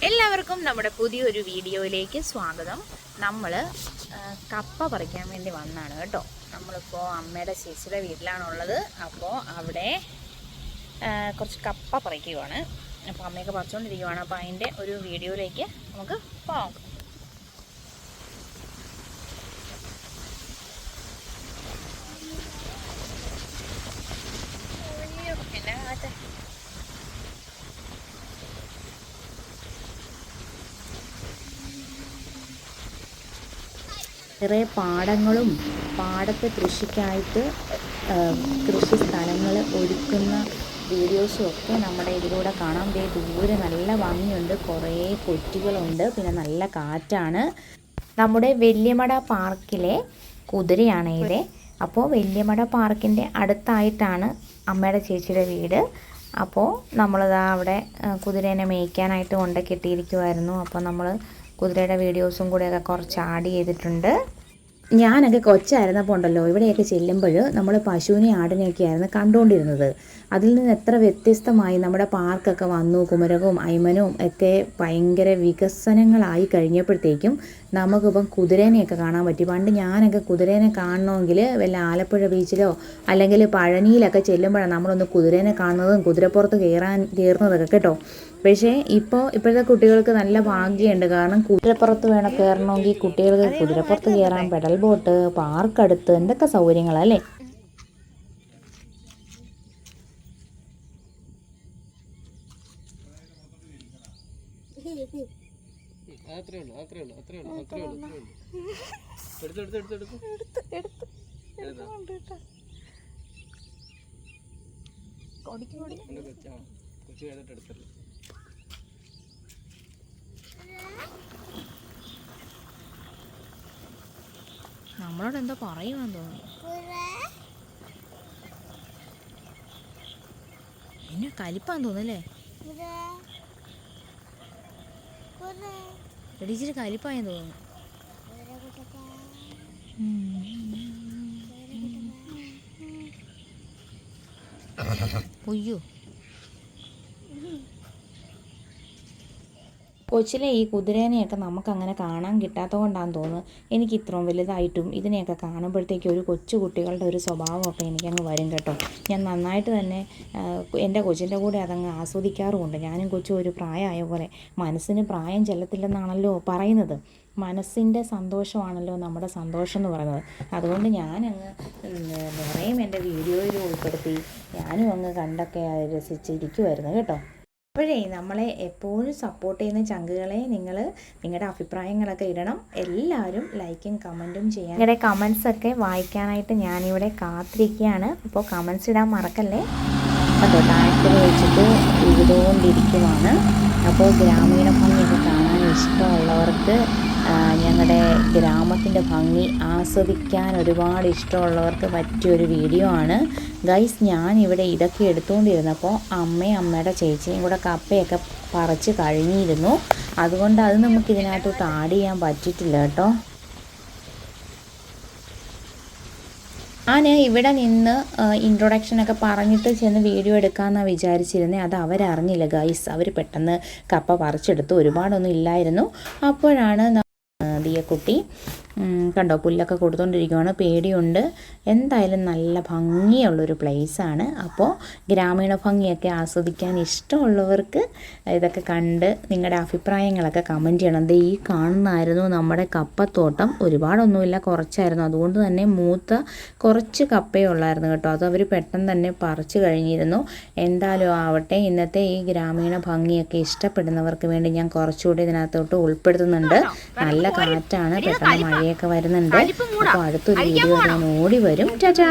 എല്ലാവർക്കും നമ്മുടെ പുതിയൊരു വീഡിയോയിലേക്ക് സ്വാഗതം. നമ്മൾ കപ്പ പറിക്കാൻ വേണ്ടി വന്നതാണ് കേട്ടോ. നമ്മളിപ്പോൾ അമ്മയുടെ ചേച്ചിയുടെ വീട്ടിലാണുള്ളത്. അപ്പോൾ അവിടെ കുറച്ച് കപ്പ പറിക്കുകയാണ്. അപ്പോൾ അമ്മയൊക്കെ പറിച്ചുകൊണ്ടിരിക്കുകയാണ്. അപ്പോൾ അതിൻ്റെ ഒരു വീഡിയോയിലേക്ക് നമുക്ക് പോകാം. എന്നാ കാട്ടെ നിറയെ പാടങ്ങളും പാടത്തെ കൃഷിക്കായിട്ട് കൃഷി സ്ഥലങ്ങൾ ഒരുക്കുന്ന വീഡിയോസും ഒക്കെ നമ്മുടെ ഇതിലൂടെ കാണാം. ദൂരെ നല്ല ഭംഗിയുണ്ട്, കുറേ കൊറ്റുകളുണ്ട്, പിന്നെ നല്ല കാറ്റാണ്. നമ്മുടെ വല്യമട പാർക്കിലെ കുതിരയാണ് ഇത്. അപ്പോൾ വല്യമട പാർക്കിൻ്റെ അടുത്തായിട്ടാണ് അമ്മയുടെ ചേച്ചിയുടെ വീട്. അപ്പോൾ നമ്മളിതാ അവിടെ കുതിരേനെ മേയ്ക്കാനായിട്ട് കൊണ്ട് കെട്ടിയിരിക്കുമായിരുന്നു. അപ്പോൾ നമ്മൾ കുതിരയുടെ വീഡിയോസും കൂടെയൊക്കെ കുറച്ച് ആഡ് ചെയ്തിട്ടുണ്ട്. ഞാനൊക്കെ കൊച്ചായിരുന്നപ്പോൾ ഉണ്ടല്ലോ, ഇവിടെയൊക്കെ ചെല്ലുമ്പോൾ നമ്മൾ പശുവിനെ ആടിനെയൊക്കെ ആയിരുന്നു കണ്ടുകൊണ്ടിരുന്നത്. അതിൽ നിന്ന് എത്ര വ്യത്യസ്തമായി നമ്മുടെ പാർക്കൊക്കെ വന്നു. കുമരകവും അയ്മനവും ഒക്കെ ഭയങ്കര വികസനങ്ങളായി കഴിഞ്ഞപ്പോഴത്തേക്കും നമുക്കിപ്പം കുതിരേനെയൊക്കെ കാണാൻ പറ്റി. പണ്ട് ഞാനൊക്കെ കുതിരേനെ കാണണമെങ്കിൽ വല്ല ആലപ്പുഴ ബീച്ചിലോ അല്ലെങ്കിൽ പഴനിയിലൊക്കെ ചെല്ലുമ്പോഴാണ് നമ്മളൊന്ന് കുതിരേനെ കാണുന്നതും കുതിരപ്പുറത്ത് കയറുന്നതൊക്കെ കേട്ടോ. പക്ഷേ ഇപ്പോഴത്തെ കുട്ടികൾക്ക് നല്ല ഭാഗ്യമുണ്ട്. കാരണം കുതിരപ്പുറത്ത് വേണം കയറണമെങ്കിൽ കുട്ടികൾക്ക് കുതിരപ്പുറത്ത് കയറാൻ പെഡൽ ബോട്ട്, പാർക്ക് അടുത്ത്, എന്തൊക്കെ സൗകര്യങ്ങളല്ലേ. നമ്മളോട് എന്തോ പറയുമെന്ന് തോന്നുന്നു. എന്നെ കലിപ്പാന്ന് തോന്നുന്നല്ലേ. ഇച്ചിരി കലിപ്പായെന്ന് തോന്നുന്നു. ഒയ്യോ, കൊച്ചിലെ ഈ കുതിരേനെയൊക്കെ നമുക്കങ്ങനെ കാണാൻ കിട്ടാത്തത് കൊണ്ടാണെന്ന് തോന്നുന്നു. എനിക്ക് ഇത്രയും വലുതായിട്ടും ഇതിനെയൊക്കെ കാണുമ്പോഴത്തേക്കും ഒരു കൊച്ചു കുട്ടികളുടെ ഒരു സ്വഭാവമൊക്കെ എനിക്കങ്ങ് വരും കേട്ടോ. ഞാൻ നന്നായിട്ട് തന്നെ എൻ്റെ കൊച്ചിൻ്റെ കൂടെ അതങ്ങ് ആസ്വദിക്കാറുമുണ്ട്. ഞാനും കൊച്ചും ഒരു പ്രായമായ പോലെ. മനസ്സിന് പ്രായം ചെല്ലത്തില്ലെന്നാണല്ലോ പറയുന്നത്. മനസ്സിൻ്റെ സന്തോഷമാണല്ലോ നമ്മുടെ സന്തോഷം എന്ന് പറയുന്നത്. അതുകൊണ്ട് ഞാനങ്ങ് നിറയും എൻ്റെ വീഡിയോയിൽ ഉൾപ്പെടുത്തി ഞാനും അങ്ങ് കണ്ടൊക്കെ രസിച്ചിരിക്കുമായിരുന്നു കേട്ടോ. അപ്പോഴേ നമ്മളെ എപ്പോഴും സപ്പോർട്ട് ചെയ്യുന്ന ചങ്കുകളെ നിങ്ങളുടെ അഭിപ്രായങ്ങളൊക്കെ ഇടണം. എല്ലാവരും ലൈക്കും കമൻറ്റും ചെയ്യാൻ. നിങ്ങളുടെ കമൻസൊക്കെ വായിക്കാനായിട്ട് ഞാനിവിടെ കാത്തിരിക്കുകയാണ്. അപ്പോൾ കമൻസ് ഇടാൻ മറക്കല്ലേ. അപ്പോൾ താഴത്തിൽ വെച്ചിട്ട് എഴുതുകൊണ്ടിരിക്കുവാണ്. അപ്പോൾ ഗ്രാമീണ ഭംഗിയൊക്കെ കാണാൻ ഇഷ്ടമുള്ളവർക്ക്, ഞങ്ങളുടെ ഗ്രാമത്തിൻ്റെ ഭംഗി ആസ്വദിക്കാൻ ഒരുപാട് ഇഷ്ടമുള്ളവർക്ക് പറ്റിയൊരു വീഡിയോ ആണ് ഗൈസ്. ഞാനിവിടെ ഇതൊക്കെ എടുത്തുകൊണ്ടിരുന്നപ്പോൾ അമ്മയുടെ ചേച്ചിയും കൂടെ കപ്പയൊക്കെ പറിച്ച് കഴിഞ്ഞിരുന്നു. അതുകൊണ്ട് അത് നമുക്ക് ഇതിനകത്തോട്ട് ആഡ് ചെയ്യാൻ പറ്റിയിട്ടില്ല കേട്ടോ. ഞാൻ ഇവിടെ നിന്ന് ഇൻട്രൊഡക്ഷനൊക്കെ പറഞ്ഞിട്ട് ചെന്ന് വീഡിയോ എടുക്കാമെന്നാണ് വിചാരിച്ചിരുന്നത്. അത് അവരറിഞ്ഞില്ല ഗൈസ്. അവർ പെട്ടെന്ന് കപ്പ പറിച്ചെടുത്തു. ഒരുപാടൊന്നും ഇല്ലായിരുന്നു. അപ്പോഴാണ് ദിയക്കുട്ടി കണ്ടോ പുല്ലൊക്കെ കൊടുത്തുകൊണ്ടിരിക്കുകയാണ്. പേടിയുണ്ട്. എന്തായാലും നല്ല ഭംഗിയുള്ളൊരു പ്ലേസാണ്. അപ്പോൾ ഗ്രാമീണ ഭംഗിയൊക്കെ ആസ്വദിക്കാൻ ഇഷ്ടമുള്ളവർക്ക് ഇതൊക്കെ കണ്ട് നിങ്ങളുടെ അഭിപ്രായങ്ങളൊക്കെ കമൻറ്റ് ചെയ്യണം. ഈ കാണുന്നതായിരുന്നു നമ്മുടെ കപ്പത്തോട്ടം. ഒരുപാടൊന്നുമില്ല, കുറച്ചായിരുന്നു. അതുകൊണ്ട് തന്നെ മൂത്ത കുറച്ച് കപ്പയേ ഉള്ളായിരുന്നു കേട്ടോ. അത് അവർ പെട്ടെന്ന് തന്നെ പറിച്ചു കഴിഞ്ഞിരുന്നു. എന്തായാലും ആവട്ടെ, ഇന്നത്തെ ഈ ഗ്രാമീണ ഭംഗിയൊക്കെ ഇഷ്ടപ്പെടുന്നവർക്ക് വേണ്ടി ഞാൻ കുറച്ചുകൂടി ഇതിനകത്തോട്ട് ഉൾപ്പെടുത്തുന്നുണ്ട്. നല്ല കാറ്റാണ്, പെട്ടെന്ന് മഴയൊക്കെ വരുന്നുണ്ട്. അപ്പോൾ അടുത്തൊരു വീഡിയോ ഞാൻ ഓടി വരും. ടാറ്റാ.